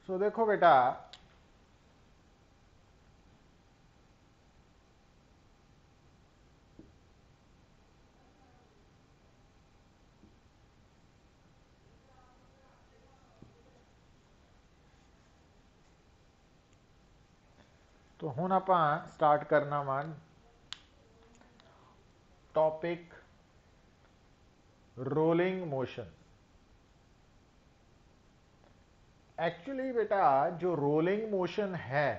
सो देखो बेटा, तो हुण आपां स्टार्ट करना वा टॉपिक रोलिंग मोशन। एक्चुअली बेटा जो रोलिंग मोशन है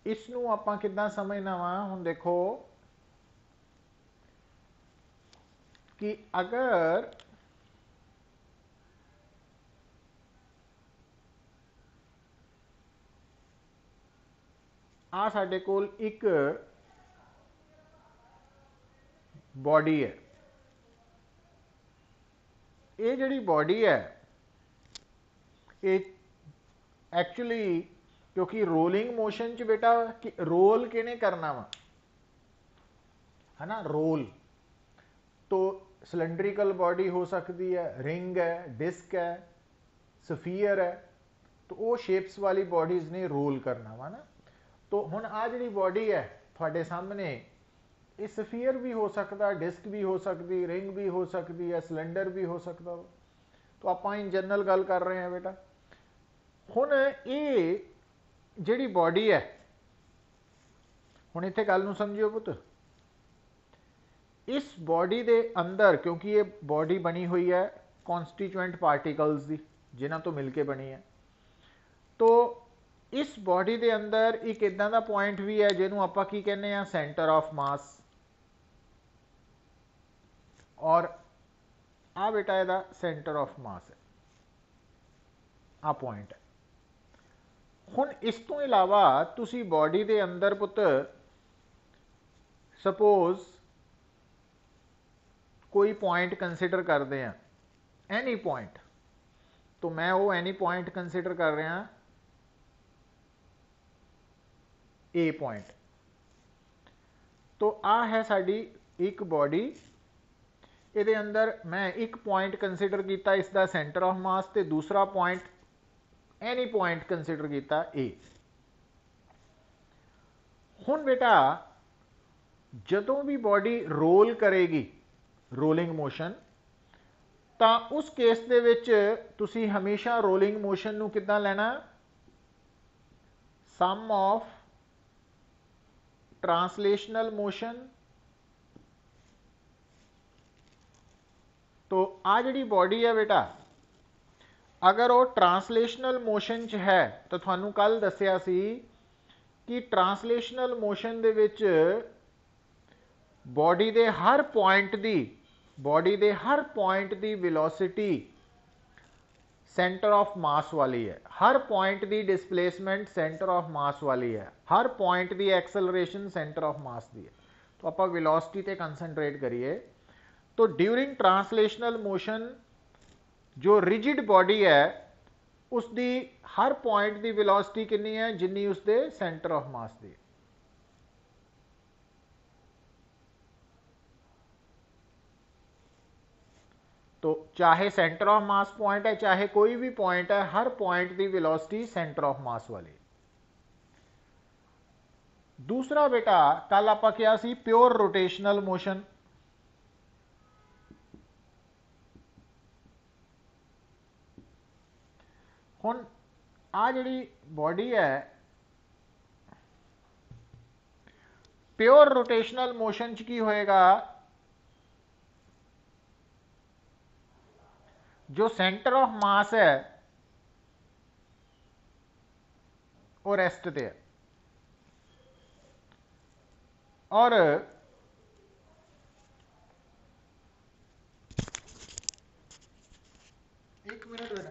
इसनू आपां किद्दां समझना वा। हुण देखो कि अगर आ साडे कोल एक बॉडी है, ये जिहड़ी बॉडी है ये एक्चुअली क्योंकि रोलिंग मोशन च बेटा रोल किने करना वा, है ना, रोल तो सिलेंड्रिकल बॉडी हो सकती है, रिंग है, डिस्क है, सफीयर है, तो वो शेप्स वाली बॉडीज ने रोल करना वा ना। तो हुण आ जिहड़ी बॉडी है तुहाडे सामने, ये सफीयर भी हो सकता, डिस्क भी हो सकती, रिंग भी हो सकती है, सिलेंडर भी हो सकता। तो आपां इन जनरल गल कर रहे हैं बेटा। हुण ये जिहड़ी बॉडी है, हुण इत्थे गल नूं समझियो पुत, इस बॉडी दे अंदर क्योंकि ये बॉडी बनी हुई है कॉन्स्टिट्यूएंट पार्टिकल्स की जिन्हां तो मिलके बनी है, तो इस बॉडी दे अंदर एक इदां दा पॉइंट भी है जिन्हों आपां की कहने आ सेंटर ऑफ मास, और आ बेटा इहदा सेंटर ऑफ मास है, आ पॉइंट है। हुण इस तो इलावा तुसी बॉडी दे अंदर पुत सपोज कोई पॉइंट कंसिडर करते हैं, एनी पॉइंट, तो मैं वो एनी पॉइंट कंसिडर कर रहा ए पॉइंट। तो आ है साडी एक बॉडी, ये अंदर मैं एक पॉइंट कंसिडर किया इसका सेंटर ऑफ मास, ते दूसरा पॉइंट एनी पॉइंट कंसिडर किया ए। हुण बेटा जदों भी बॉडी रोल करेगी, रोलिंग मोशन, तो उस केस दे विच तुसी हमेशा रोलिंग मोशन नूं किद्दां लेना, सम ऑफ ट्रांसलेशनल मोशन। तो आ जिहड़ी बॉडी है बेटा, अगर वो ट्रांसलेशनल मोशन च है तो थानू कल दसिया सी कि ट्रांसलेशनल मोशन दे विच बॉडी दे हर पॉइंट दी, बॉडी दे हर पॉइंट दी वेलोसिटी सेंटर ऑफ मास वाली है, हर पॉइंट दी डिस्प्लेसमेंट सेंटर ऑफ मास वाली है, हर पॉइंट दी एक्सेलरेशन सेंटर ऑफ मास दी है। तो आप वेलोसिटी ते कंसनट्रेट करिए। तो ड्यूरिंग ट्रांसलेशनल मोशन जो रिजिड बॉडी है उसकी हर पॉइंट की वेलोसिटी कितनी है, जिन्नी उसके सेंटर ऑफ मास की। तो चाहे सेंटर ऑफ मास पॉइंट है चाहे कोई भी पॉइंट है, हर पॉइंट की वेलोसिटी सेंटर ऑफ मास वाली। दूसरा बेटा कल आप क्या सी प्योर रोटेशनल मोशन। हुण आ जिहड़ी बॉडी है प्योर रोटेशनल मोशन च की होएगा, जो सेंटर ऑफ मास है वो रेस्ट पे है, और एक मिनट बेटा,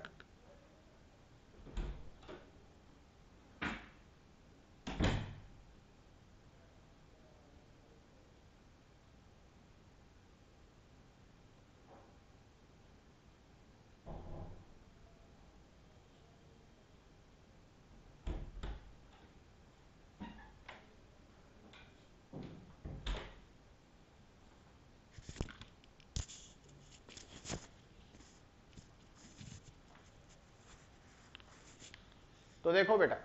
तो देखो बेटा,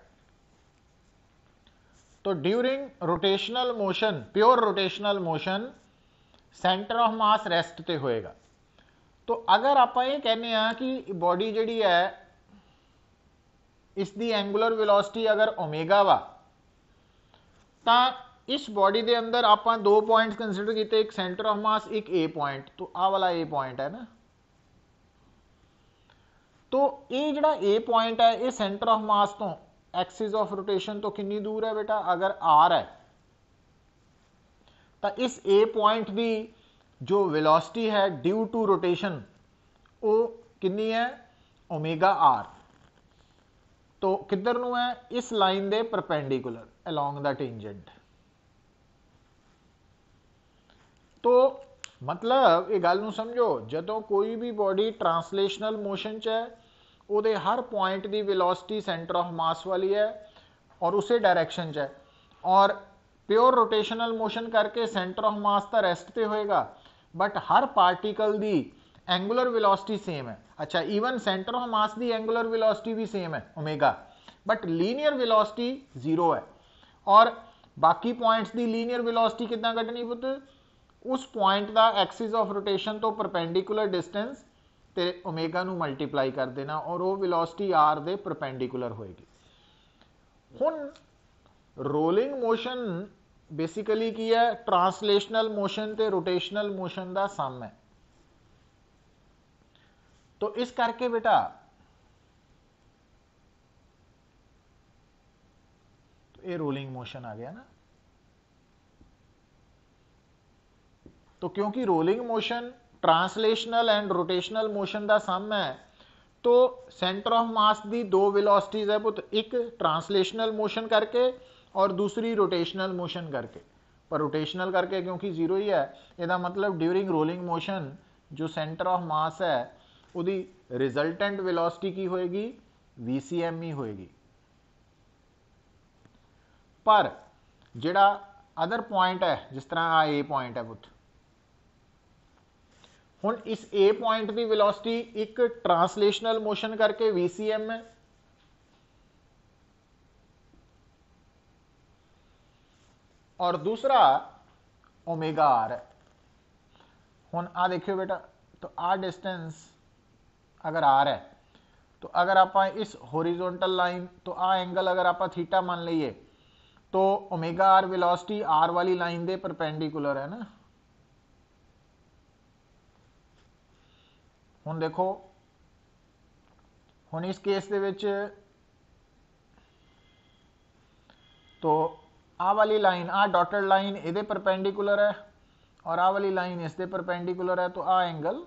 तो during rotational motion, pure rotational motion, centre of mass rest ते होएगा। तो अगर आप ये कहने कि बॉडी जिहड़ी है इसकी एंगुलर वेलोसिटी अगर ओमेगा वा, तो इस बॉडी के अंदर आप दो पॉइंट्स कंसिडर किए, एक सेंटर ऑफ मास, एक ए पॉइंट। तो आ वाला ए पॉइंट है ना, तो ये जिहड़ा ए पॉइंट है ये सेंटर ऑफ मास तो एक्सिस ऑफ रोटेशन तो कितनी दूर है बेटा, अगर आर है तो इस ए पॉइंट की जो वेलोसिटी है ड्यू टू रोटेशन वो कितनी है, ओमेगा आर। तो किधर नू है, इस line they perpendicular along the tangent. तो मतलब ये गल नू समझो, जदों कोई भी बॉडी ट्रांसलेशनल मोशन च है, उहदे हर पॉइंट की वेलोसिटी सेंटर ऑफ मास वाली है और उसे डायरेक्शन च है, और प्योर रोटेशनल मोशन करके सेंटर ऑफ मास तो रेस्ट पे होएगा, बट हर पार्टिकल की एंगुलर वेलोसिटी सेम है। अच्छा, ईवन सेंटर ऑफ मास की एंगुलर वेलोसिटी भी सेम है omega, but linear velocity zero है। और बाकी पॉइंट्स की लीनियर वेलोसिटी कितना कटनी पुत, उस पॉइंट का एक्सिस ऑफ रोटेशन तो परपेंडिकुलर डिस्टेंस ते ओमेगा नू मल्टीप्लाई कर देना और वो वेलोसिटी आर दे परपेंडिकुलर होएगी। हुण रोलिंग मोशन बेसिकली की है, ट्रांसलेशनल मोशन ते रोटेशनल मोशन का सम है। तो इस करके बेटा तो ये रोलिंग मोशन आ गया ना। तो क्योंकि rolling motion translational and rotational motion का सम है, तो सेंटर ऑफ मास की दो वेलोसिटीज है पुत, एक ट्रांसलेशनल मोशन करके और दूसरी रोटेशनल मोशन करके। पर रोटेशनल करके क्योंकि जीरो ही है, इसका मतलब ड्यूरिंग रोलिंग मोशन जो सेंटर ऑफ मास है उसकी रिजल्टेंट वेलोसिटी की होएगी, VCM ही होएगी। पर जिहड़ा अदर पॉइंट है, जिस तरह आ ए पॉइंट है पुत, हुण इस ए पॉइंट की वेलोसिटी एक ट्रांसलेशनल मोशन करके VCM है, और दूसरा ओमेगा आर है। हुण आ देखियो बेटा, तो आ डिस्टेंस अगर आर है, तो अगर आप इस हॉरिजॉन्टल लाइन, तो आ एंगल अगर आप थीटा मान लीए, तो ओमेगा आर वेलोसिटी आर वाली लाइन दे परपेंडिकुलर है ना। हुण देखो, हुण इस केस दे विच तो आ वाली लाइन, आ डॉटेड लाइन इहदे परपेंडिकुलर है और आ वाली लाइन इसके परपेंडिकुलर है। तो आ एंगल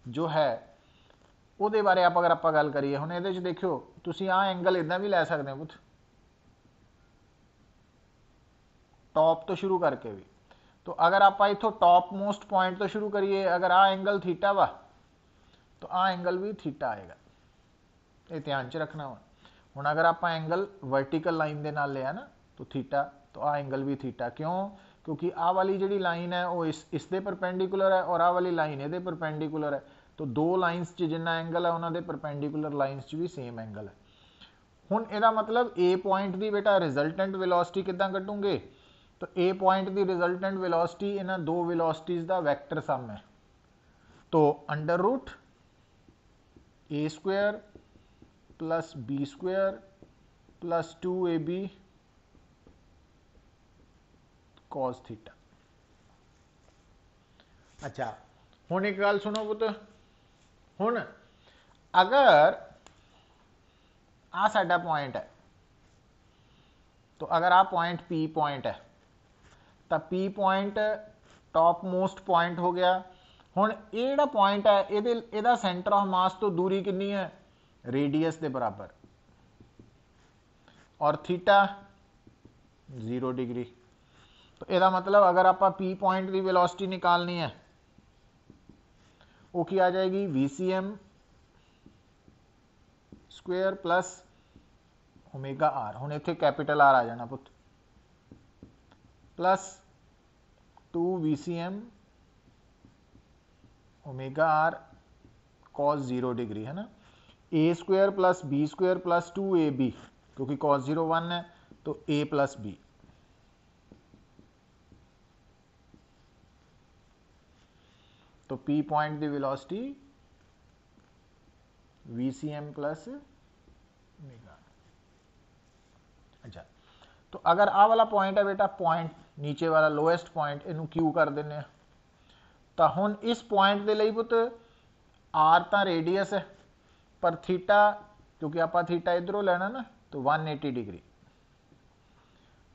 जो है ਉਹਦੇ बारे आप अगर आप गल करिए, हुण ਇਹਦੇ 'ਚ देखियो तुसीं आ एंगल इदां भी लै सकते हो पुत, टॉप तो शुरू करके भी। तो अगर आप इथों टॉप मोस्ट पॉइंट तो शुरू करिए, अगर आ एंगल थीटा वा तो आ एंगल भी थीटा आएगा, ये ध्यान च रखना वा। हुण अगर आप एंगल वर्टिकल लाइन के नाल लिया ना तो थीटा, तो आ एंगल भी थीटा। क्यों, क्योंकि आ वाली जिहड़ी लाइन है वो इसके परपेंडिकुलर है और आ वाली लाइन ये परपेंडिकुलर है। तो दो लाइनस जिन्ना एंगल है उन्होंने परपेंडिकुलर लाइनस भी सेम एंगल है। हुण इहदा मतलब ए पॉइंट की बेटा रिजल्टेंट वेलोसिटी किद्दां कड्डूंगे, तो ए पॉइंट की रिजल्टेंट वेलोसिटी इन्हां दो वेलोसिटीज़ का वैक्टर सम है। तो under root a square plus b square plus 2ab cos theta. अच्छा, हुण एक गल सुनो पुत, हुण अगर आ साडा पॉइंट है, तो अगर आ पॉइंट P पॉइंट है, तो P point top most point हो गया। हुण ये जिहड़ा पॉइंट है इहदा सेंटर ऑफ मास तो दूरी कितनी है, रेडियस के बराबर, और थीटा 0 डिग्री। तो यदा मतलब अगर आप P पॉइंट की वेलोसिटी निकालनी है, वो की आ जाएगी VCM square plus omega r. हुण इत्थे कैपिटल आर आ जाना पुत, plus 2 VCM omega are cos 0 degree, है ना। A square plus b square plus 2ab, क्योंकि cos 0 1 है तो a प्लस बी। तो P पॉइंट की वेलोसिटी VCM प्लस ओमेगा। अच्छा, तो अगर आ वाला पॉइंट है बेटा, पॉइंट नीचे वाला लोएस्ट पॉइंट, इनू Q कर देने, तो हुण इस पॉइंट के लिए पुत R तो रेडियस है, पर थीटा क्योंकि आप थीटा इधरों लेना ना, तो 180 डिग्री,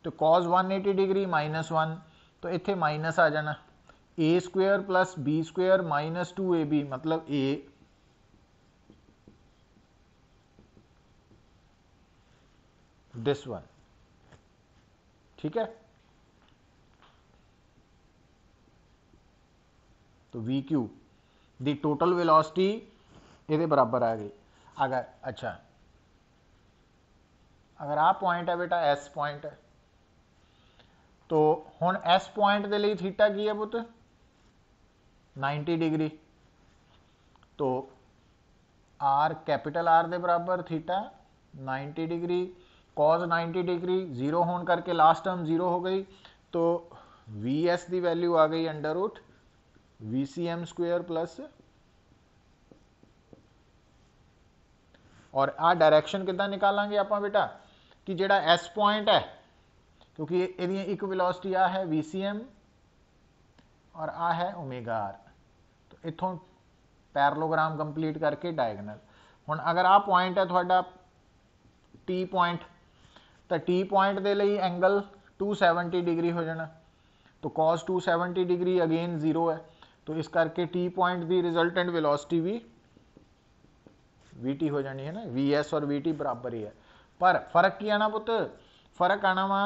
तो cos 180 डिग्री -1, तो इत्थे माइनस आ जाना, a square plus b square minus 2ab, मतलब ए दिस वन। ठीक है, तो वी क्यू दी टोटल वेलोसिटी ये बराबर आ गई। अगर अच्छा, अगर आ पॉइंट है बेटा, एस पॉइंट है, तो हुण एस पॉइंट के लिए थीटा की है पुत 90 डिग्री, तो आर कैपिटल आर के बराबर थीटा 90 डिग्री, कॉज 90 डिग्री, जीरो होने करके लास्ट टर्म जीरो हो गई, तो वी एस की वैल्यू आ गई under root V C M square plus, और आ डायरैक्शन कितना निकालेंगे आप बेटा कि जेड़ा एस पॉइंट है, क्योंकि ये एक वेलोसिटी आ है वी सी एम और आ है ओमेगा आर, तो इथों पैरेललोग्राम कंप्लीट करके डायगनल। हुण अगर आ पॉइंट है थोड़ा टी पॉइंट, तो टी पॉइंट के लिए एंगल 270 डिग्री हो जाना, तो कॉस 270 डिग्री अगेन जीरो है, तो इस करके टी पॉइंट की रिजल्टेंट वेलोसिटी भी वी टी हो जानी है ना, वी एस और वी टी बराबर ही है। पर फर्क की आना पुत, फर्क आना वा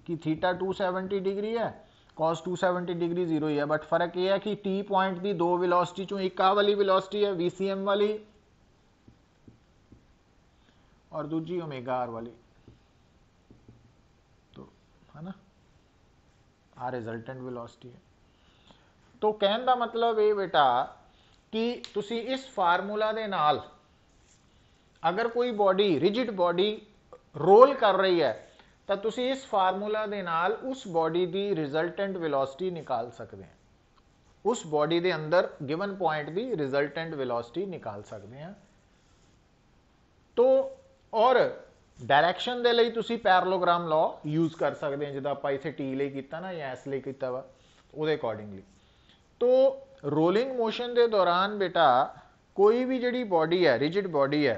कि थीटा 270 डिग्री है, कॉस 270 डिग्री जीरो ही है, बट फर्क यह है कि टी पॉइंट की दो वेलोसिटी चो एक आ वाली वेलोसिटी है वीसीएम वाली और दूजी ओमेगा आर वाली, तो है ना, आ रिजल्टेंट वेलोसिटी है। तो कहने का मतलब ये बेटा कि तुसी इस फार्मूला दे नाल अगर कोई बॉडी रिजिड बॉडी रोल कर रही है, तो तुसी इस फार्मूला दे नाल उस बॉडी की रिजल्टेंट वेलोसिटी निकाल सकते हैं, उस बॉडी के अंदर गिवन पॉइंट की रिजल्टेंट वेलोसिटी निकाल सकते हैं। तो और डायरैक्शन के लिए तुसी पैरेललोग्राम लॉ यूज कर सकते हैं, जिदा आप इत्थे टी लिए किया ना या एस लिए किया वा, उहदे अकॉर्डिंगली। तो रोलिंग मोशन के दौरान बेटा कोई भी जिहड़ी बॉडी है, रिजिड बॉडी है,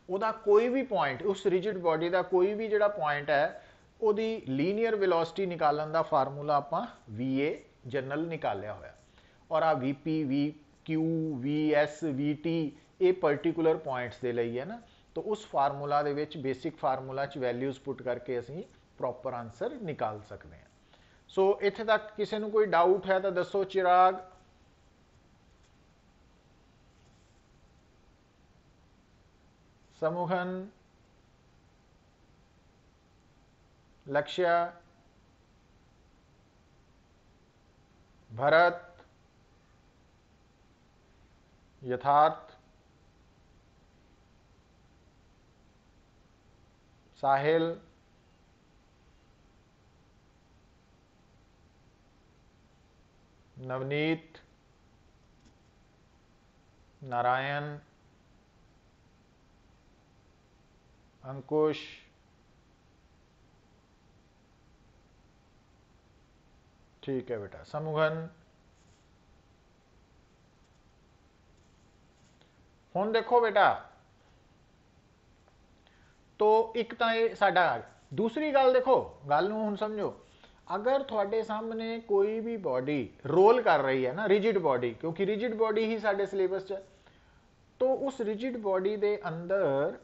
उहदा कोई भी पॉइंट, उस रिजिड बॉडी का कोई भी जिहड़ा पॉइंट है, उहदी लीनियर वेलोसिटी निकालने का फार्मूला आपां वी ए जनरल निकालिया होया, और आ V P V Q V S V T ये पर्टिकुलर पॉइंट्स के लिए है ना, तो उस फार्मूला दे विच बेसिक फार्मूला च वैल्यूज पुट करके असीं प्रॉपर आंसर निकाल सकते हैं। सो इत्थे तक किसी को कोई डाउट है तो दसो चिराग। समूहन, लक्ष्य, भरत, यथार्थ, साहिल, नवनीत, नारायण, अंकुश, ठीक है बेटा। समूहन, हुण देखो बेटा, तो एक तो ये साडा, दूसरी गल देखो, गल नूं हुण समझो, अगर थोड़े सामने कोई भी बॉडी रोल कर रही है ना, रिजिड बॉडी, क्योंकि रिजिड बॉडी ही साडे सिलेबस च, तो उस रिजिड बॉडी के अंदर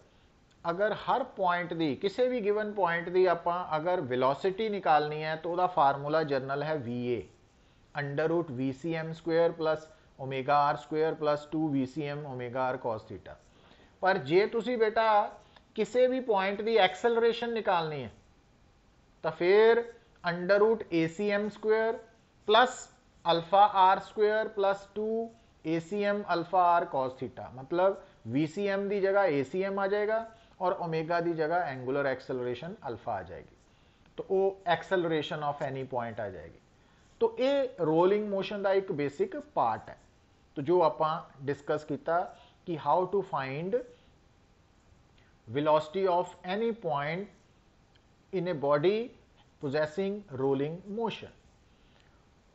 अगर हर पॉइंट की किसी भी गिवन पॉइंट की आप अगर वेलोसिटी निकालनी है, तो वह फार्मूला जनरल है V A under root V C M square plus omega R square plus 2 V C M omega are cos theta. पर जे तुसी बेटा किसी भी पॉइंट की एक्सेलरेशन निकालनी है, तो फिर under root A C M square plus alpha R square plus 2 ACM alpha R cos theta, मतलब VCM की जगह ACM आ जाएगा और ओमेगा की जगह एंगुलर एक्सेलरेशन अल्फा आ जाएगी, तो वो एक्सेलरेशन ऑफ एनी पॉइंट आ जाएगी। तो ये रोलिंग मोशन का एक बेसिक पार्ट है। तो जो आप डिस्कस किया कि how to find velocity of any point in a body possessing rolling motion.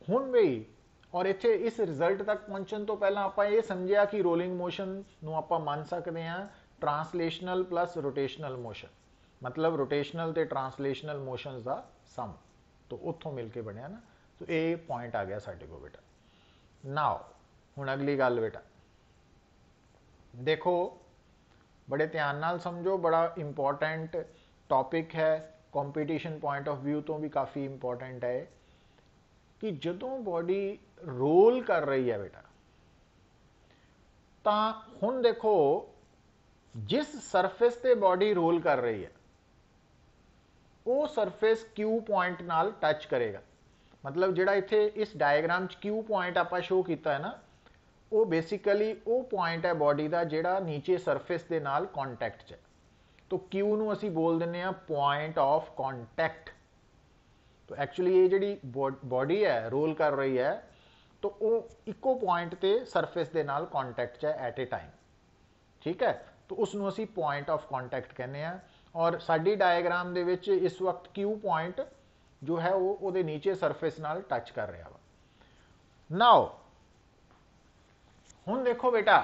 हुण भी और इत्थे इस रिजल्ट तक पहुंचने तो पहला आप ये समझिया कि रोलिंग मोशन नूं आपां मान सकते हैं ट्रांसलेशनल प्लस रोटेशनल मोशन, मतलब रोटेशनल ते ट्रांसलेशनल मोशन का सम, तो उत्थों मिल के बनया ना। तो ये पॉइंट आ गया साडे को बेटा। नाउ हुण अगली गल बेटा देखो, बड़े ध्यान नाल समझो, बड़ा इंपॉर्टेंट टॉपिक है, कंपटीशन पॉइंट ऑफ व्यू तो भी काफ़ी इंपॉर्टेंट है कि जदों बॉडी रोल कर रही है बेटा, तो हुण देखो जिस सरफेस ते बॉडी रोल कर रही है वो सरफेस क्यू पॉइंट नाल टच करेगा। मतलब जिहड़ा इत्थे इस डायग्राम च क्यू पॉइंट आपां शो किया है ना, वो बेसिकली वो पॉइंट है बॉडी का जिहड़ा नीचे सरफेस के नाल कॉन्टैक्ट च है। तो क्यू नूं असीं बोल दिंदे आ पॉइंट ऑफ कॉन्टैक्ट। तो एक्चुअली ये जिहड़ी बॉडी है रोल कर रही है, तो वो इको पॉइंट ते सरफेस के नाल कॉन्टैक्ट च है एट ए टाइम, ठीक है। तो उसनूं असीं पॉइंट ऑफ कॉन्टैक्ट कहने आ। और साडी डायग्राम दे विच इस वक्त क्यू पॉइंट जो है वो उहदे नीचे सरफेस नाल टच कर रहा वा। नाउ हुण देखो बेटा,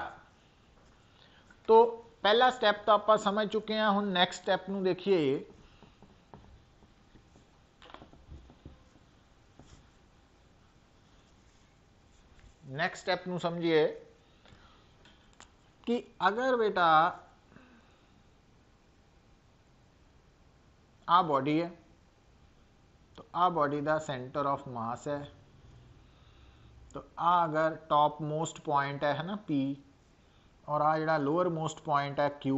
तो पहला स्टैप तो आप समझ चुके हैं, हुण नैक्सट स्टैप नूं देखिए। नैक्सट स्टैप नूं समझिए कि अगर बेटा आ बॉडी है, तो आ बॉडी का सेंटर ऑफ मास है, तो आ अगर टॉप मोस्ट पॉइंट है ना P, और आ जिहड़ा लोअर मोस्ट पॉइंट है Q।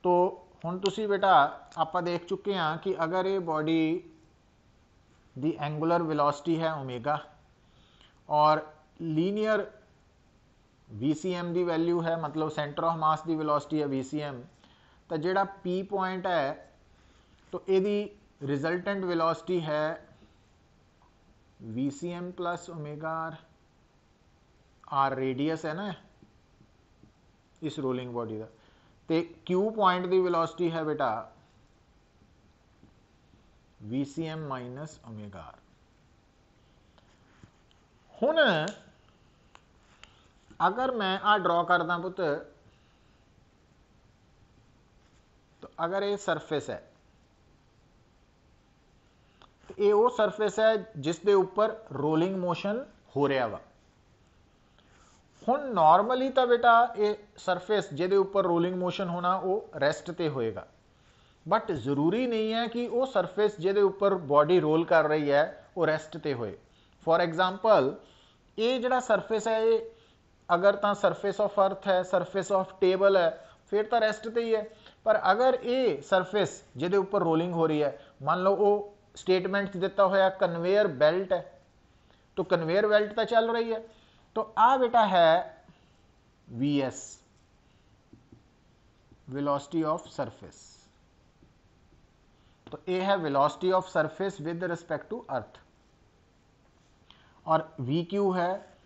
तो हुण तुसीं बेटा आप देख चुके हैं कि अगर ये बॉडी दी एंगुलर वेलोसिटी है ओमेगा और लीनियर VCM की वैल्यू है, मतलब सेंटर ऑफ मास की वेलोसिटी है VCM, तो जिहड़ा P पॉइंट है तो यदी रिजल्टेंट वेलोसिटी है VCM plus omega R radius है ना इस रोलिंग बॉडी का, तो Q पॉइंट की वेलोसिटी है बेटा VCM माइनस ओमेगा आर। हुण अगर मैं आ ड्रॉ करदा पुत, तो अगर ये सरफेस है, तो ये वो सरफेस है जिस दे ऊपर रोलिंग मोशन हो रहा वा। हुण नॉर्मली तो बेटा ये सरफेस जिहदे ऊपर रोलिंग मोशन होना वो रेस्ट ते होएगा, बट जरूरी नहीं है कि वो सरफेस जिहदे ऊपर बॉडी रोल कर रही है वो रेस्ट ते होए। फॉर एग्जाम्पल ये जिहड़ा सरफेस है, ये अगर तो सरफेस ऑफ अर्थ है, सरफेस ऑफ टेबल है, फिर तो रेस्ट ते ही है। पर अगर ये सरफेस जिहदे ऊपर रोलिंग हो रही है, मान लो वो स्टेटमेंट दिता होया कन्वेयर बेल्ट है, तो कन्वेयर बेल्ट तो चल रही है, तो आ बेटा है VS वेलोसिटी ऑफ सरफेस। तो ये है velocity of surface with respect to earth, और VQ है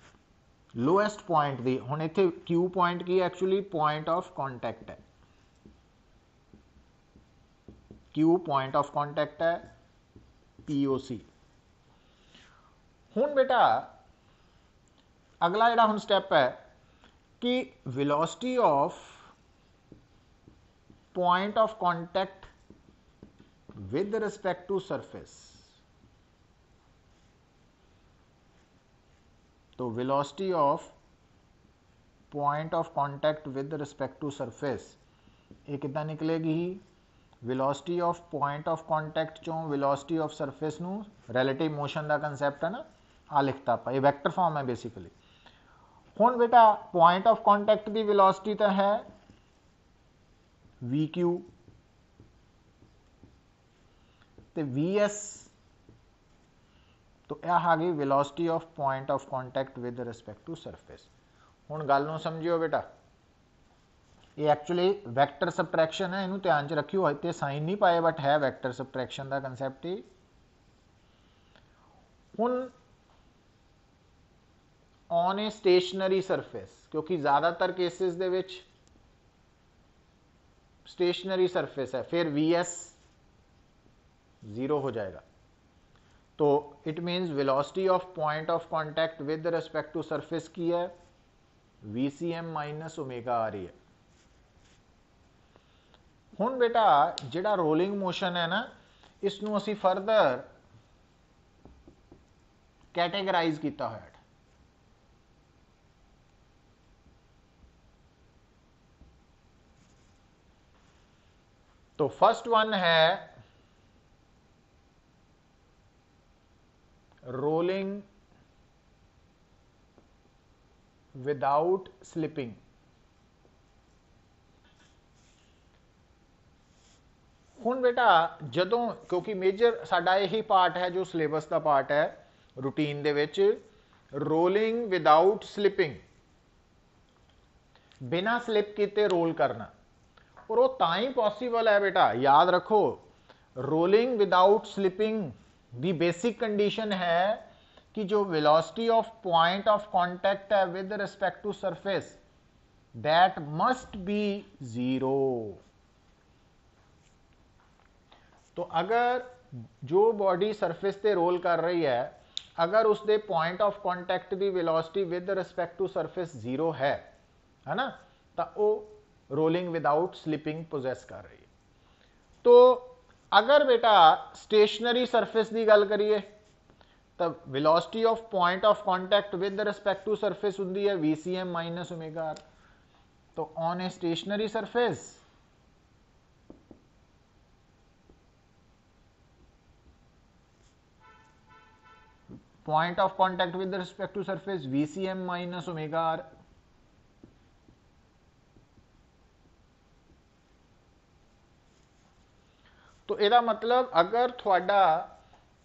लोएस्ट पॉइंट दी। हुण इत्थे Q पॉइंट की एक्चुअली पॉइंट ऑफ कॉन्टैक्ट है, Q पॉइंट ऑफ कॉन्टैक्ट है POC। हुण बेटा अगला जिहड़ा हुण स्टैप है कि velocity of point of contact with respect to surface. तो velocity of point of contact with respect to surface ये कितना निकलेगी? Velocity of point of contact चों वेलोसिटी ऑफ सरफेस नूं रिलेटिव मोशन का कंसैप्ट है ना, आ लिखता आप, ये वैक्टर फॉर्म है बेसिकली। हुण बेटा पॉइंट ऑफ कॉन्टैक्ट की वेलोसिटी तो है VQ, तो VS तो यह आ गई velocity of point of contact with respect to surface. हुण गल नूं समझियो बेटा, ये एक्चुअली वैक्टर सबट्रैक्शन है, इनू ध्यान च रखियो, इतने साइन नहीं पाए बट है वैक्टर सबट्रैक्शन का कंसैप्ट ही। हुण ऑन ए स्टेशनरी सरफेस, क्योंकि ज़्यादातर केसेस दे विच स्टेशनरी सरफेस है, फिर VS 0 हो जाएगा। तो it means velocity of point of contact with respect to surface की है VCM माइनस ओमेगा आ रही है। हुण बेटा जिहड़ा रोलिंग मोशन है ना, इसनूं असीं फरदर कैटेगराइज किया होया। तो फर्स्ट वन है रोलिंग विदाउट स्लिपिंग। हुण बेटा जदों, क्योंकि मेजर साडा यही पार्ट है जो सिलेबस का पार्ट है रूटीन दे विच, रोलिंग विदाउट स्लिपिंग, बिना स्लिप किते रोल करना। और वो तां ही पॉसिबल है बेटा, याद रखो, रोलिंग विदाउट स्लिपिंग दी बेसिक कंडीशन है कि जो velocity of point of contact है with respect to surface, that must be 0। तो अगर जो बॉडी सरफेस ते रोल कर रही है, अगर उसके पॉइंट ऑफ कॉन्टैक्ट की velocity with respect to surface 0 है ना, तो वो रोलिंग विदाउट स्लिपिंग पोजेस कर रही है। तो अगर बेटा स्टेशनरी सरफेस की गल करिए, तो velocity of point of contact with respect to surface होंदी है VCM माइनस ओमेगा आर। तो on a stationary surface point of contact with respect to surface VCM minus omega R. तो यदा मतलब अगर थोड़ा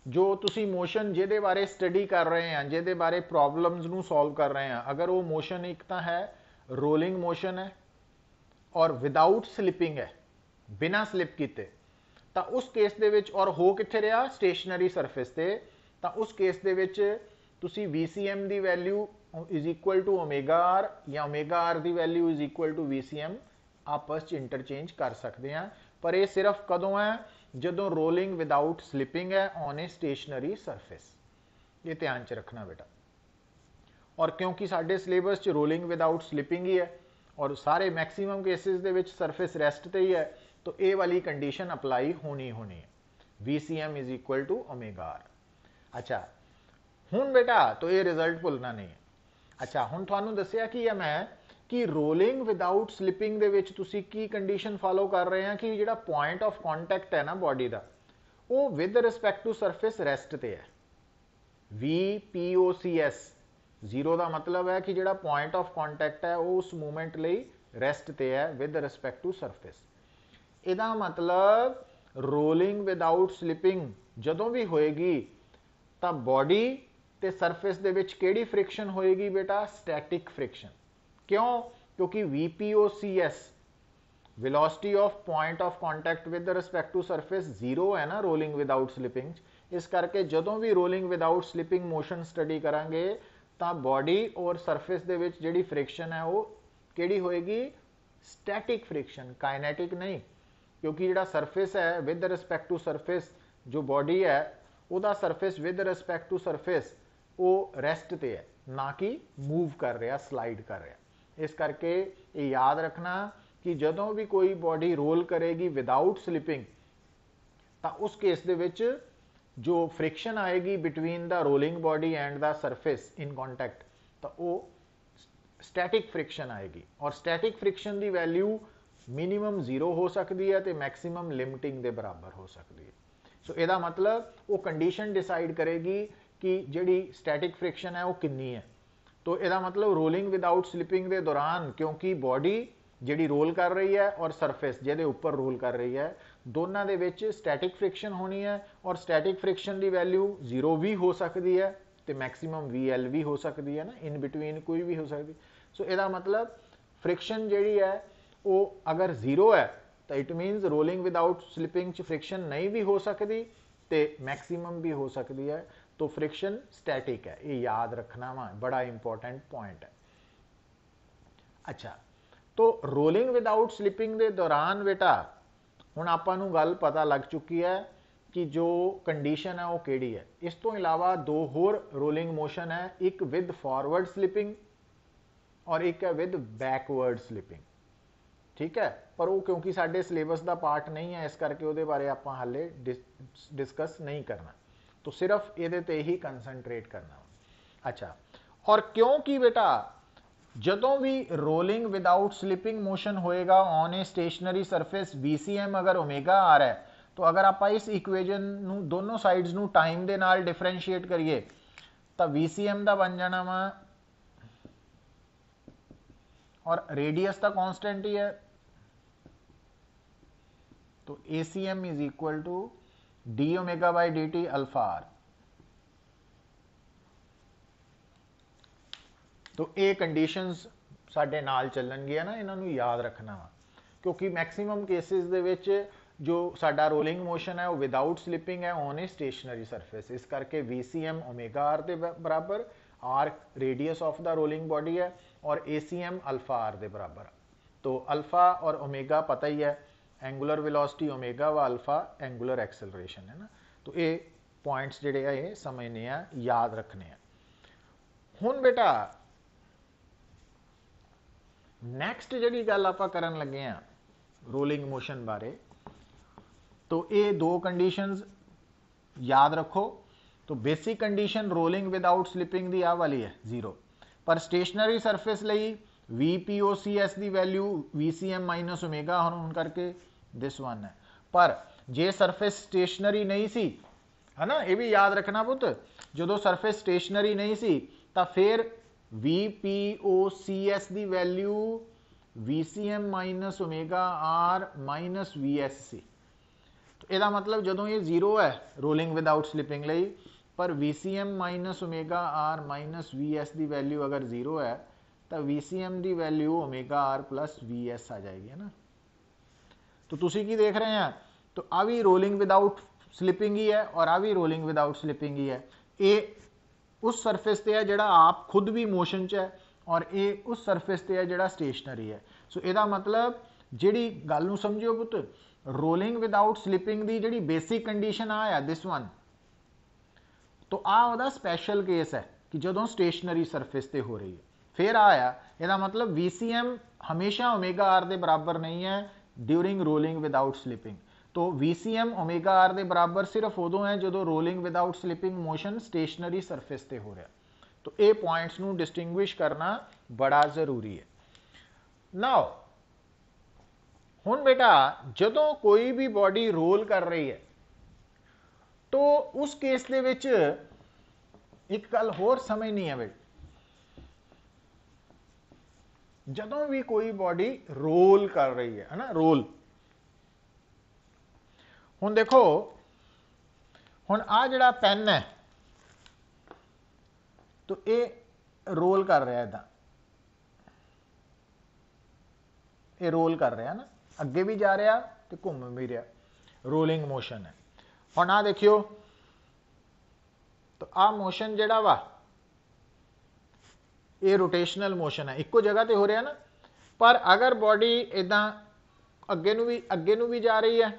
जो तुसी मोशन जिहदे बारे स्टडी कर रहे हैं, जिहदे बारे प्रॉब्लम्स नू सॉल्व कर रहे हैं, अगर वो मोशन एक तो है रोलिंग मोशन है और विदाउट स्लिपिंग है, बिना स्लिप किते, तो उस केस दे विच, और हो कित्थे रहा स्टेशनरी सरफेस ते, तो उस केस दे विच तुसी VCM दी value is equal to omega r या ओमेगा आर दी value is equal to VCM आपस च इंटरचेंज कर सकते हैं। पर यह सिर्फ कदों है जदों रोलिंग विदाउट स्लिपिंग है ऑन ए स्टेशनरी सरफेस। ये ध्यान च रखना बेटा। और क्योंकि साडे सिलेबस च रोलिंग विदाउट स्लिपिंग ही है और सारे मैक्सीमम केसेस दे विच सरफेस रेस्ट ते ही है, तो ये वाली कंडीशन अप्लाई होनी है, VCM is equal to omega R. अच्छा हुण बेटा तो ये रिजल्ट भुलना नहीं है। अच्छा हुण तुहानूं दस्सिया कि मैं कि रोलिंग विदाउट स्लिपिंग दे विच तुसी की कंडीशन फॉलो कर रहे हैं कि जिहड़ा पॉइंट ऑफ कॉन्टैक्ट है ना बॉडी का, वो with respect to surface rest ते है, VPOCS 0 का मतलब है कि जिहड़ा पॉइंट ऑफ कॉन्टैक्ट है वो उस मूवमेंट लई रेस्ट ते है विद रिस्पेक्ट टू सरफेस। इहदा मतलब रोलिंग विदाउट स्लिपिंग जदों भी होएगी तो बॉडी ते सरफेस दे विच केड़ी फ्रिक्शन होएगी बेटा, स्टैटिक फ्रिक्शन। क्यों? क्योंकि VPOCS velocity of point of contact with respect to surface 0 है ना रोलिंग विदाउट स्लिपिंग। इस करके जदों भी rolling without slipping motion study करांगे तो बॉडी और सरफेस दे विच जिहड़ी फ्रिक्शन है वो केड़ी होएगी, स्टैटिक फ्रिक्शन, काइनेटिक नहीं। क्योंकि जिहड़ा सरफेस है विद रिस्पेक्ट टू सरफेस, जो बॉडी है उहदा surface with respect to surface वो रेस्ट ते है, ना कि मूव कर रहा, स्लाइड कर रहा। इस करके ये याद रखना कि जदों भी कोई बॉडी रोल करेगी विदाउट स्लिपिंग, तो उस केस दे विच जो फ्रिक्शन आएगी between the rolling body and the surface in contact, तो वो स्टैटिक फ्रिक्शन आएगी। और स्टैटिक फ्रिक्शन की वैल्यू मिनिमम 0 हो सकती है तो मैक्सीमम लिमिटिंग के बराबर हो सकती है। सो इसका मतलब वो कंडीशन डिसाइड करेगी कि जिहड़ी स्टैटिक फ्रिक्शन है वो कितनी है। तो इसका मतलब रोलिंग विदाउट स्लिपिंग के दौरान क्योंकि बॉडी ਜਿਹੜੀ ਰੋਲ ਕਰ ਰਹੀ ਹੈ ਔਰ ਸਰਫੇਸ ਜਿਹਦੇ ਉੱਪਰ ਰੋਲ ਕਰ ਰਹੀ ਹੈ, ਦੋਨਾਂ ਦੇ ਵਿੱਚ ਸਟੈਟਿਕ ਫ੍ਰਿਕਸ਼ਨ ਹੋਣੀ ਹੈ ਔਰ ਸਟੈਟਿਕ ਫ੍ਰਿਕਸ਼ਨ ਦੀ ਵੈਲਿਊ 0 ਵੀ ਹੋ ਸਕਦੀ ਹੈ ਤੇ ਮੈਕਸਿਮਮ VL ਵੀ ਹੋ ਸਕਦੀ ਹੈ ਨਾ, ਇਨ ਬਿਟਵੀਨ ਕੋਈ ਵੀ ਹੋ ਸਕਦੀ। ਸੋ ਇਹਦਾ ਮਤਲਬ ਫ੍ਰਿਕਸ਼ਨ ਜਿਹੜੀ ਹੈ ਉਹ ਅਗਰ 0 ਹੈ ਤਾਂ it means rolling without slipping ਚ ਫ੍ਰਿਕਸ਼ਨ ਨਹੀਂ ਵੀ ਹੋ ਸਕਦੀ ਤੇ ਮੈਕਸਿਮਮ ਵੀ ਹੋ ਸਕਦੀ ਹੈ। तो फ्रिक्शन स्टैटिक है, ये याद रखना वा, बड़ा इंपॉर्टेंट पॉइंट है। अच्छा, तो रोलिंग विदाउट स्लिपिंग के दौरान बेटा हुण आपां नूं गल पता लग चुकी है कि जो कंडीशन है वो किहड़ी है। इस तो इलावा दो होर रोलिंग मोशन है, एक विद फॉरवर्ड स्लिपिंग और एक है विद बैकवर्ड स्लिपिंग। ठीक है, पर वो क्योंकि साडे सिलेबस का पार्ट नहीं है इस करके उहदे बारे आपां हाले डिस्कस नहीं करना, तो सिर्फ ये ते ही कंसनट्रेट करना। अच्छा, और क्योंकि बेटा जदों भी रोलिंग विदाउट स्लिपिंग मोशन होएगा on a stationary surface VCM अगर ओमेगा आ रहा है, तो अगर आप इस इक्वेजन नूं दोनों साइड्स नूं टाइम दे नाल डिफरेंशिएट करिए तो VCM दा बन जाना वा, और रेडियस तो कांस्टेंट ही है, तो ACM is equal to D omega by dt alpha R. तो ये कंडीशंस साडे नाल चलणगियां ना, इन्हां नूं याद रखना वा, क्योंकि मैक्सीमम केसिस दे विच जो साडा रोलिंग मोशन है वो विदाउट स्लिपिंग है ऑन ए स्टेशनरी सरफेस, इस करके VCM ओमेगा आर के बराबर, R radius of the rolling body है और ACM अल्फा आर के बराबर। तो अल्फा और ओमेगा पता ही है, एंगुलर वेलोसिटी ओमेगा व अल्फा एंगुलर एक्सेलरेशन है ना। तो ये पॉइंट्स जिहड़े आ ये समझने आ, याद रखने हैं। हुण बेटा नैक्सट जिहड़ी गल आपां करन लगे हैं रोलिंग मोशन बारे, तो ये दो कंडीशंस याद रखो। तो basic condition rolling without slipping दी आ वाली है 0, पर स्टेशनरी सरफेस लई VPOCS की वैल्यू VCM माइनस ओमेगा होने करके दिस वन है। पर जे सरफेस स्टेशनरी नहीं सी, है ना, ये भी याद रखना पुत, जो सरफेस स्टेशनरी नहीं सी तो फिर VPOCS की value VCM minus omega R minus VSC। तो यदा मतलब जो ये 0 है रोलिंग विदाउट स्लिपिंग लई, पर VCM minus omega R minus VS की वैल्यू अगर 0 है तो VCM की value omega R plus VS आ जाएगी, है ना। तो तुसी की देख रहे हैं, तो आ भी रोलिंग विदाउट स्लिपिंग ही है और आ भी रोलिंग विदाउट स्लिपिंग ही है। ये उस सरफेस ते है जिहड़ा आप खुद भी मोशन च है और ये उस सरफेस ते है जिहड़ा स्टेशनरी है। सो इहदा मतलब जिहड़ी गल नूं समझियो पुत, रोलिंग विदाउट स्लिपिंग की जिहड़ी बेसिक कंडीशन आ दिस वन, तो आ उहदा स्पैशल केस है कि जदों स्टेशनरी सरफेस ते हो रही है। फिर आया इसका मतलब VCM हमेशा ओमेगा आर के बराबर नहीं है ड्यूरिंग रोलिंग विदाउट स्लिपिंग। तो VCM ओमेगा आर के बराबर सिर्फ उदों है जो rolling without slipping motion stationary surface ते हो रहा। तो ये पॉइंट्स नूं डिस्टिंग्विश करना बड़ा जरूरी है। नाउ हुण बेटा जदों कोई भी बॉडी रोल कर रही है तो उस केस दे विच एक गल होर समझनी है बेटा, जदों भी कोई बॉडी रोल कर रही है ना, रोल, हुण देखो हुण आ जिहड़ा पेन है तो ये रोल कर रहा है, ये रोल कर रहा है ना, अगे भी जा रहा तो घूम भी रहा, रोलिंग मोशन है। हुण आ देखियो, तो आ मोशन जिहड़ा वा ये रोटेशनल मोशन है, इक्को जगह तो हो रहा ना। पर अगर बॉडी इदा अगे नूं भी जा रही है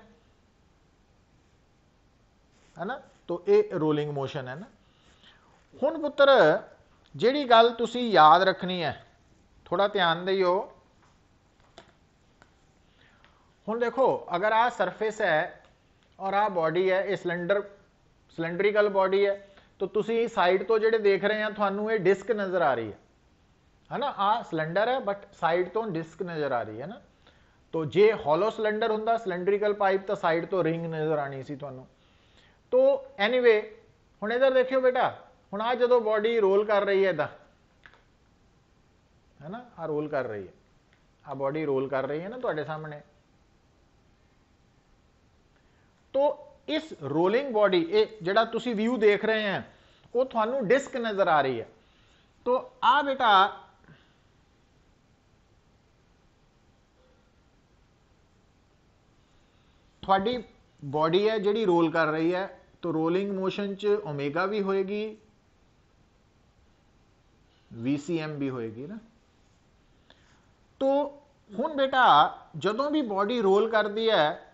ना, तो ये रोलिंग मोशन है ना। हुण पुत्र जिहड़ी गल तुसी याद रखनी है, थोड़ा ध्यान दिओ। हुण देखो अगर आ सरफेस है और आ बॉडी है, ये सिलेंड्रिकल बॉडी है, तो तुसी साइड तो जिहड़े देख रहे हैं तुहानूं ये डिस्क नज़र आ रही है ना। आ सिलेंडर है बट साइड तो डिस्क नज़र आ रही है ना। तो जे हॉलो सिलेंडर हुंदा सिलेंड्रिकल पाइप तो साइड तो रिंग नज़र आनी सी तुहानूं। तो एनीवे हुण इधर देखियो बेटा, हुण आ जदों बॉडी रोल कर रही है इदां, है ना, आ रोल कर रही है, आ बॉडी रोल कर रही है ना तुहाडे सामने। तो इस रोलिंग बॉडी जिहड़ा तुसी व्यू देख रहे हैं वो थानू डिस्क नजर आ रही है। तो आ बेटा थोड़ी बॉडी है जिहड़ी रोल कर रही है, तो रोलिंग मोशन च ओमेगा भी होएगी, VCM भी होएगी ना। तो हुण बेटा जदों भी बॉडी रोल करती है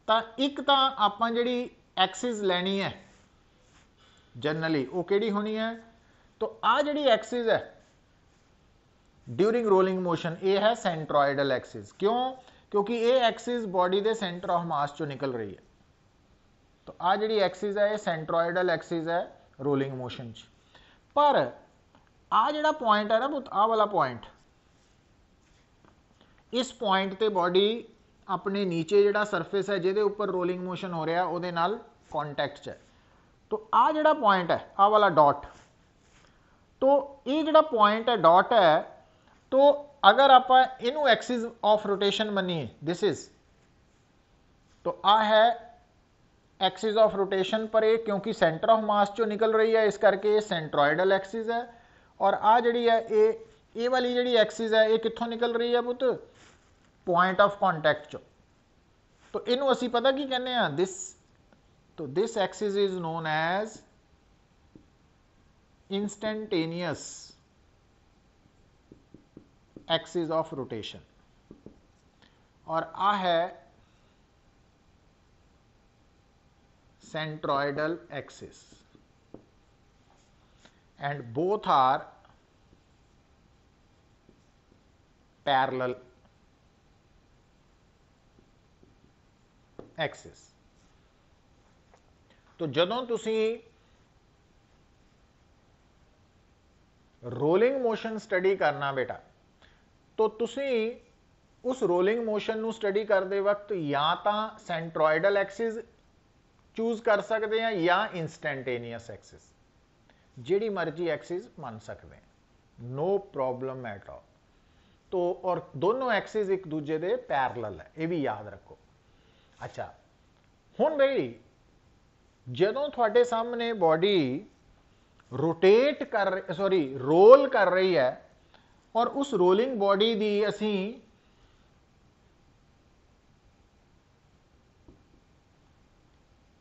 तो एक तो आपां जिहड़ी एक्सिस लैनी है जनरली वो किहड़ी होनी है, तो आ जिहड़ी एक्सिस है ड्यूरिंग रोलिंग मोशन ये है सेंट्रोइडल एक्सिस। क्यों? क्योंकि ये एक्सिस बॉडी के सेंटर ऑफ मास चो निकल रही है। तो आ जिहड़ी एक्सिस है ये सेंट्रोइडल एक्सिस है रोलिंग मोशन च। पर आ जिहड़ा पॉइंट है ना पुत, आ वाला पॉइंट, इस पॉइंट ते बॉडी अपने नीचे जिहड़ा सरफेस है जिहदे उपर रोलिंग मोशन हो रहा उहदे नाल कॉन्टैक्ट च है। तो आ जिहड़ा पॉइंट है आ वाला डॉट, तो ये जिहड़ा पॉइंट है डॉट है, तो अगर आप इनू एक्सिस ऑफ रोटेशन मनीए दिस इज, तो आ है एक्सिस ऑफ रोटेशन पर ये क्योंकि सेंटर ऑफ मास चो निकल रही है इस करके ये सेंट्रोइडल एक्सिस है। और आ जिहड़ी है ये वाली जिहड़ी एक्सिस है ये कित्थों निकल रही है पुत, पॉइंट ऑफ कॉन्टैक्ट चो। तो इनू असी पता की कहने हैं दिस, तो this axis is known as instantaneous axis of rotation, और आ है centroidal axis, and both are parallel axis। तो जदों तुसी रोलिंग मोशन स्टडी करना बेटा, तो तुसी उस रोलिंग मोशन नू स्टडी करते वक्त या तो सेंट्रोइडल एक्सिस चूज कर सकते हैं या इंस्टेंटेनियस एक्सिस, जिहड़ी मर्जी एक्सिस मान सकते हैं, नो प्रॉब्लम एट ऑल। तो और दोनों एक्सिस एक दूजे दे पैरेलल है, ये भी याद रखो। अच्छा हुण बई जदों तुहाडे सामने बॉडी रोटेट कर रोल कर रही है और उस रोलिंग बॉडी दी असी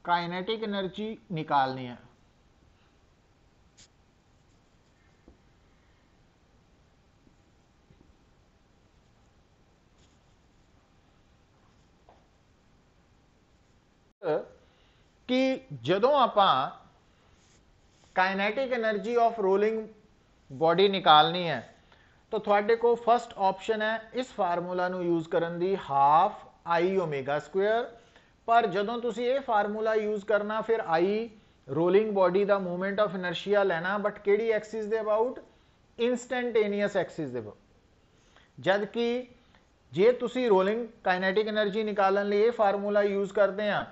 काइनेटिक एनर्जी निकालनी है, कि जदों आपां kinetic energy of rolling body निकालनी है तो थोड़े को फर्स्ट ऑप्शन है इस फार्मूला नू यूज करन दी हाफ आई ओमेगा स्क्वेयर। पर जदों तुसी ये फार्मूला यूज करना फिर आई रोलिंग बॉडी दा मूवमेंट ऑफ इनर्शिया लेना, बट केड़ी एक्सिस दे अबाउट, इंस्टेंटेनियस एक्सिस दे अबाउट। जबकि जे तुसी रोलिंग काइनेटिक एनर्जी निकालने लिए फार्मूला यूज करते हैं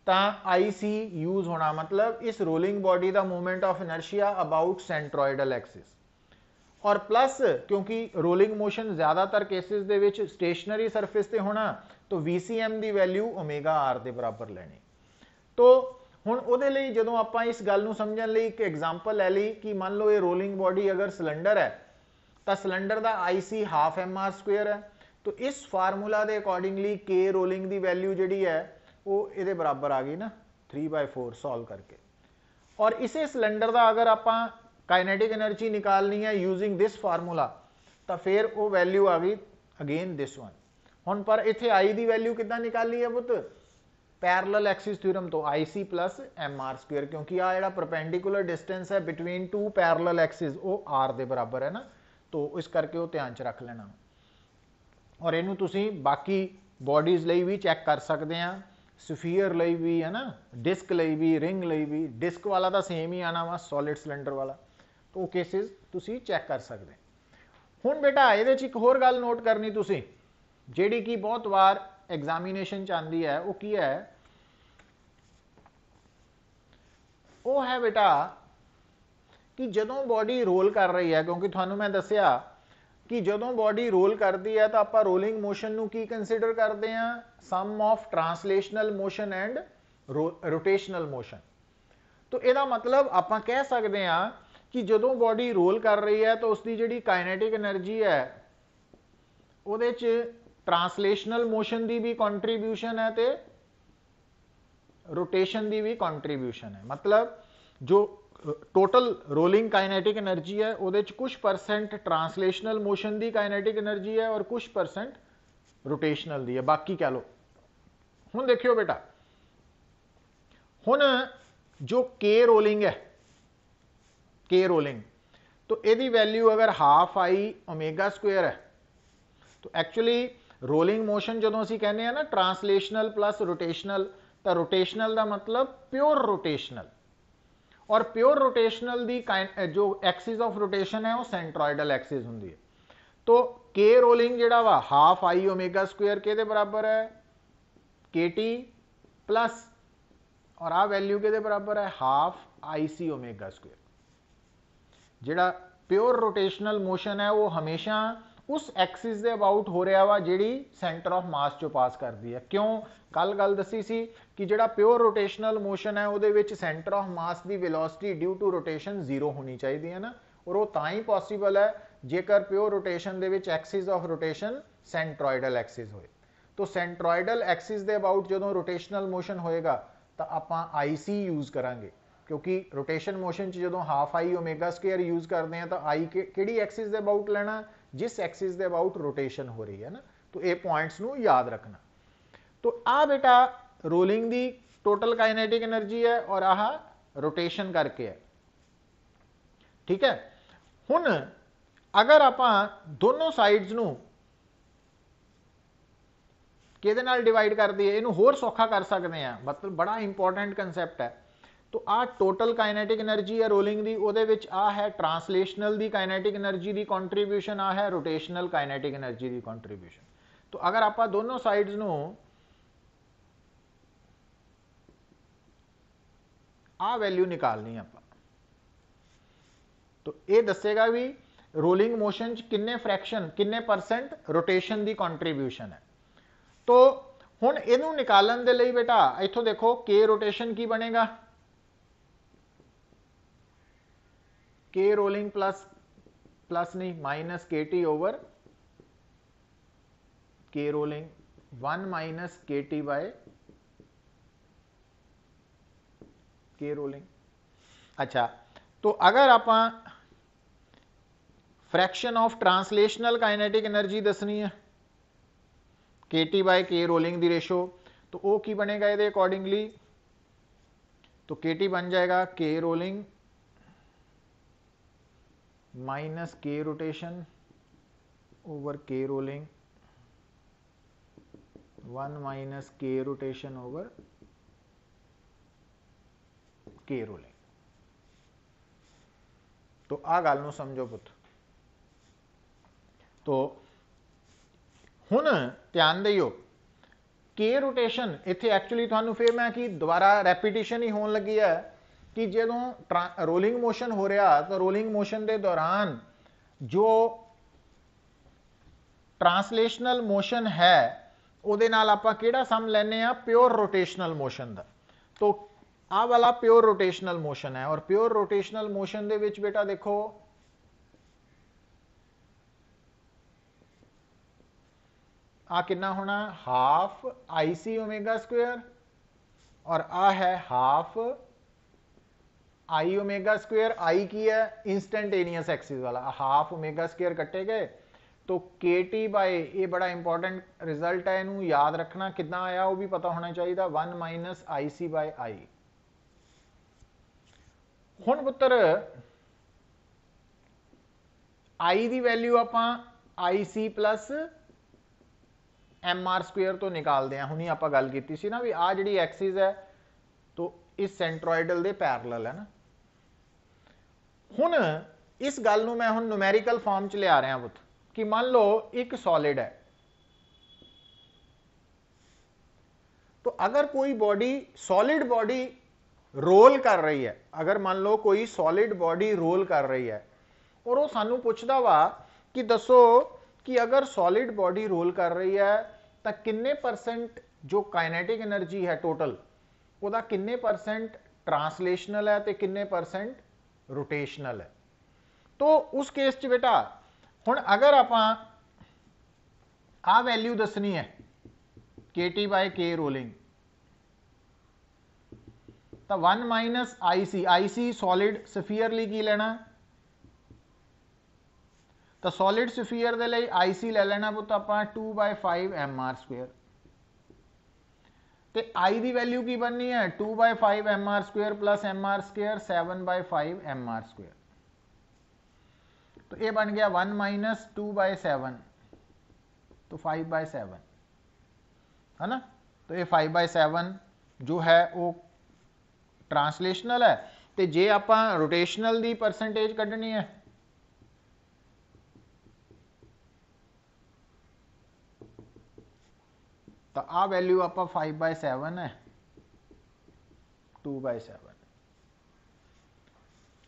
तो आई सी यूज होना, मतलब इस रोलिंग बॉडी का movement of inertia about centroidal axis. और प्लस क्योंकि रोलिंग मोशन ज्यादातर केसेस दे विच स्टेशनरी सरफेस ते होना, तो VCM की वैल्यू ओमेगा आर के बराबर लेनी। तो हुण उहदे लई जदों आपां इस गल नूं समझण लई एक एग्जाम्पल लै लई कि मान लो ये रोलिंग बॉडी अगर सिलेंडर है तो सिलेंडर का IC हाफ MR स्क्वेयर है, तो इस फार्मूला के अकॉर्डिंगली के रोलिंग की वैल्यू जिहड़ी है वो ये बराबर आ गई ना 3/4 सॉल्व करके। और इसे सिलेंडर का अगर आपां काइनेटिक एनर्जी निकालनी है यूजिंग दिस फार्मूला तो फिर वो वैल्यू आ गई अगेन दिस वन। हुण पर इत्थे आई की वैल्यू किद्दां निकाली है पुत, पैरेलल एक्सिस थ्योरम तो IC प्लस MR स्क्वेयर, क्योंकि आ जिहड़ा परपेंडिकुलर डिस्टेंस है बिटवीन टू पैरेलल एक्सिस वो R के बराबर है ना, तो इस करके वो ध्यान च रख लेना। और इनू तुसी बाकी बॉडीज लई भी चैक कर सकते हैं, स्फीयर लई भी है ना, डिस्क लई भी, रिंग लई भी। डिस्क वाला तो सेम ही आना वा सॉलिड सिलेंडर वाला, तो वो केसेस तुसी चैक कर सकते। हुण बेटा ये एक होर गल नोट करनी तुसी, जिहड़ी कि बहुत बार एग्जामिनेशन च आंदी है, वो की है, वो है बेटा कि जदों बॉडी रोल कर रही है, क्योंकि थानू मैं दसिया कि जदों बॉडी रोल करती है तो आप रोलिंग मोशन नूं की कंसीडर करते हैं, sum of translational motion and rotational motion. तो यदा मतलब आप कह सकते हैं कि जदों बॉडी रोल कर रही है तो उसकी जिहड़ी काइनेटिक एनर्जी है उहदे च ट्रांसलेशनल मोशन की भी कंट्रीब्यूशन है तो रोटेशन की भी कंट्रीब्यूशन है। मतलब जो टोटल रोलिंग काइनेटिक एनर्जी है उहदे च कुछ परसेंट ट्रांसलेशनल मोशन की काइनेटिक एनर्जी है और कुछ परसेंट रोटेशनल दी है, बाकी कह लो। हुण देखियो बेटा, हुण जो के रोलिंग है, के रोलिंग, तो यदी वैल्यू अगर हाफ आई ओमेगा स्क्वेयर है तो एक्चुअली रोलिंग मोशन जो असीं कहने ना ट्रांसलेशनल प्लस रोटेशनल, तो रोटेशनल का मतलब प्योर रोटेशनल, और प्योर रोटेशनल दी जो एक्सिस ऑफ रोटेशन है वो सेंट्रॉइडल एक्सिस होंदी है। तो के रोलिंग जिहड़ा वा हाफ आई ओमेगा स्क्वेयर के बराबर है के टी प्लस, और आ वैल्यू के बराबर है half I C omega square. जिहड़ा प्योर रोटेशनल मोशन है वो हमेशा उस एक्सिस के अबाउट हो रहा वा जिहड़ी सेंटर ऑफ मास चो पास करती है। क्यों? कल गल दसी सी कि जिहड़ा प्योर रोटेशनल मोशन है उहदे विच सेंटर ऑफ मास की वेलोसिटी ड्यू टू रोटेशन 0 होनी चाहिए है ना, और वो तां ही पॉसीबल है जेकर pure rotation they which axis of rotation centroidal axis होए। तो सेंट्रॉइडल एक्सिस के अबाउट जदों रोटेशनल मोशन होएगा तो आपां आई सी यूज़ करांगे, क्योंकि रोटेशन मोशन च जदों half I omega square use करते हैं तो आई किहड़ी एक्सिस के अबाउट लेना, जिस एक्सिस के अबाउट रोटेशन हो रही है ना। तो ये पॉइंट्स नूं याद रखना। तो आ बेटा रोलिंग दी टोटल काइनेटिक एनर्जी है और आह रोटेशन करके है, ठीक है। हुण अगर आपां दोनों साइड्स नूं किहदे नाल डिवाइड कर दईए, इहनूं होर सौखा कर सकते हैं, मतलब बड़ा इंपॉर्टेंट कंसैप्ट है। तो आ टोटल काइनेटिक एनर्जी है रोलिंग दी, उहदे विच आ है ट्रांसलेशनल दी काइनेटिक एनर्जी दी कंट्रीब्यूशन, आ है रोटेशनल काइनेटिक एनर्जी दी कंट्रीब्यूशन। तो अगर आप दोनों साइड्स नूं आ वैल्यू निकालनी आप, तो ये दसेगा भी रोलिंग मोशन किन्ने फ्रैक्शन किन्ने परसेंट रोटेशन की कंट्रीब्यूशन है। तो हुण इहनूं निकालन दे लई बेटा इथों देखो के रोटेशन की बनेगा, के रोलिंग प्लस प्लस नहीं minus K T over K rolling 1 minus K T by K rolling. अच्छा, तो अगर आप fraction of translational kinetic energy दसनी है K T by K rolling दी रेशो, तो वो की बनेगा ये अकॉर्डिंगली, तो के टी बन जाएगा के रोलिंग माइनस के rotation over K rolling 1 minus के रोटेशन ओवर के रोलिंग। तो आ गल नूं समझो पुत। तो हुण ध्यान दिओ के रोटेशन इत्थे एक्चुअली तुहानूं फिर मैं कि दोबारा रैपीटिशन ही होने लगी है कि जदों रोलिंग मोशन हो रहा तो रोलिंग मोशन के दौरान जो ट्रांसलेशनल मोशन है उहदे नाल आपां किहड़ा सम लैने आ, प्योर रोटेशनल मोशन दा। तो आ वाला प्योर रोटेशनल मोशन है, और प्योर रोटेशनल मोशन दे विच बेटा देखो आ कितना होना half I C omega square, और आ है half I omega square. I की है इंस्टेंटेनियस एक्सिस वाला, हाफ ओमेगा स्क्वेयर कट्टे गए तो के टी बाय, ये बड़ा इंपॉर्टेंट रिजल्ट है, इनू याद रखना कितना आया वो भी पता होना चाहिए, 1 माइनस आई सी बाय आई। हुण पुत्र आई की वैल्यू आप I C plus M R square तो निकालते हैं। हुणी आप गल की सी ना भी आ जी एक्सिस है तो इस सेंट्रॉइडल के पैरलल है ना। हुण इस गल नूं मैं हुण न्यूमैरिकल फॉर्म च लिया रहा पुत कि मान लो एक सॉलिड है, तो अगर कोई बॉडी सॉलिड बॉडी रोल कर रही है, अगर मान लो कोई सॉलिड बॉडी रोल कर रही है और वो सानू पुछदा वा कि दसो कि अगर सॉलिड बॉडी रोल कर रही है तो किन्ने परसेंट जो काइनेटिक एनर्जी है टोटल ਉਹਦਾ किन्ने परसेंट ट्रांसलेशनल है तो किन्ने परसेंट रोटेशनल है। तो उस केस च बेटा हुण अगर आप आ वैल्यू दसनी है KT बाय K रोलिंग तो 1 माइनस IC सॉलिड सफीयर ਲਈ की लेना तो सॉलिड सफीयर के लिए IC ले लेना पुत आप 2/5 mr²। तो I की वैल्यू की बननी है 2/5 mr² प्लस mr² 7/5 mr²। तो ये बन गया 1 माइनस 2/7 तो 5/7 है ना। तो ये 5/7 जो है वो ट्रांसलेशनल है। तो जे आप रोटेशनल की परसेंटेज कढ़नी है तो आ वैल्यू आप 5/7 है 2/7।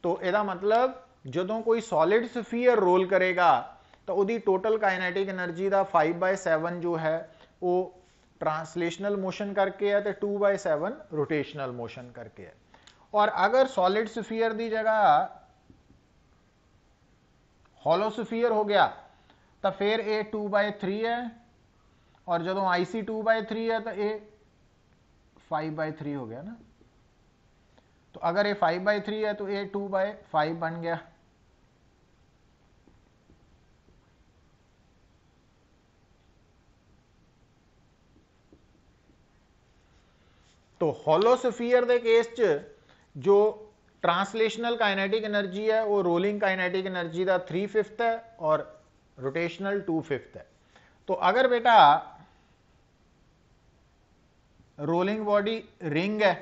तो यदा मतलब जदों कोई सॉलिड सफीयर रोल करेगा तो उसकी टोटल काइनेटिक एनर्जी का 5/7 जो है वो ट्रांसलेशनल मोशन करके है तो 2/7 रोटेशनल मोशन करके है। और अगर सॉलिड सफीयर की जगह हॉलो सफीयर हो गया तो फिर ये 2/3 है और जदों IC 2/3 है तो ये 5/3 हो गया ना। तो अगर ये 5/3 है तो ये 2/5 बन गया। तो हॉलो सफीयर के केस च जो ट्रांसलेशनल काइनेटिक एनर्जी है वो रोलिंग काइनेटिक एनर्जी का 3/5 है और रोटेशनल 2/5 है। तो अगर बेटा रोलिंग बॉडी रिंग है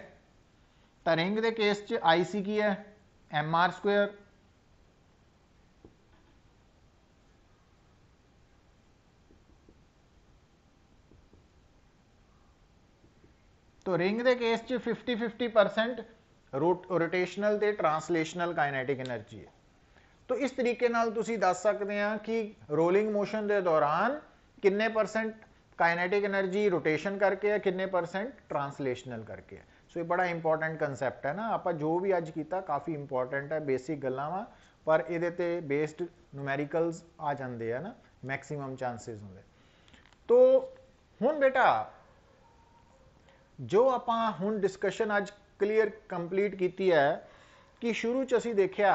तो रिंग के केस च IC की है mr²। तो रिंग के केस च 50-50% रोटेशनल ते ट्रांसलेशनल काइनेटिक एनर्जी है। तो इस तरीके नाल तुसी दस सकते हैं कि रोलिंग मोशन के दौरान किन्ने परसेंट काइनेटिक एनर्जी रोटेशन करके है किन्ने परसेंट ट्रांसलेशनल करके है। सो ये बड़ा इंपॉर्टेंट कंसैप्ट है ना। आप जो भी अज किया काफ़ी इंपॉर्टेंट है बेसिक गल्लां वा पर ये बेस्ड न्यूमेरिकल्स आ जाते हैं ना मैक्सीमम चांसेस होंगे। तो हुण बेटा जो आप हुण डिस्कशन अज क्लीयर कंप्लीट की है कि शुरू च असीं देखिया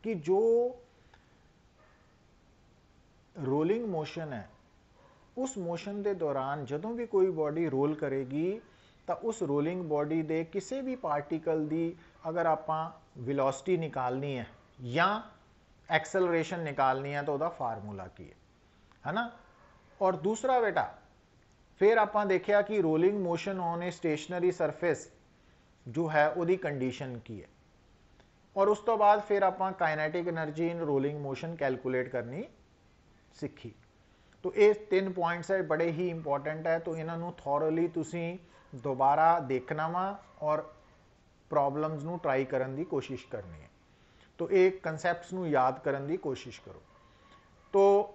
कि जो रोलिंग मोशन है उस मोशन के दौरान जदों भी कोई बॉडी रोल करेगी तो उस रोलिंग बॉडी के किसी भी पार्टिकल की अगर आप वेलोसिटी निकालनी है या एक्सेलरेशन निकालनी है तो वह फार्मूला की है ना। और दूसरा बेटा फिर आप देखिया कि rolling motion on a stationary surface जो है उसकी कंडीशन की है और उस तो बाद फिर आप kinetic energy in rolling motion calculate करनी सीखी। तो ये 3 पॉइंट्स है बड़े ही इंपॉर्टेंट है। तो इन्हों थॉरली तुसी दोबारा देखना वा और प्रॉब्लम्स नू ट्राई करने की कोशिश करनी है। तो ये कंसैप्ट्स नू याद करने की कोशिश करो। तो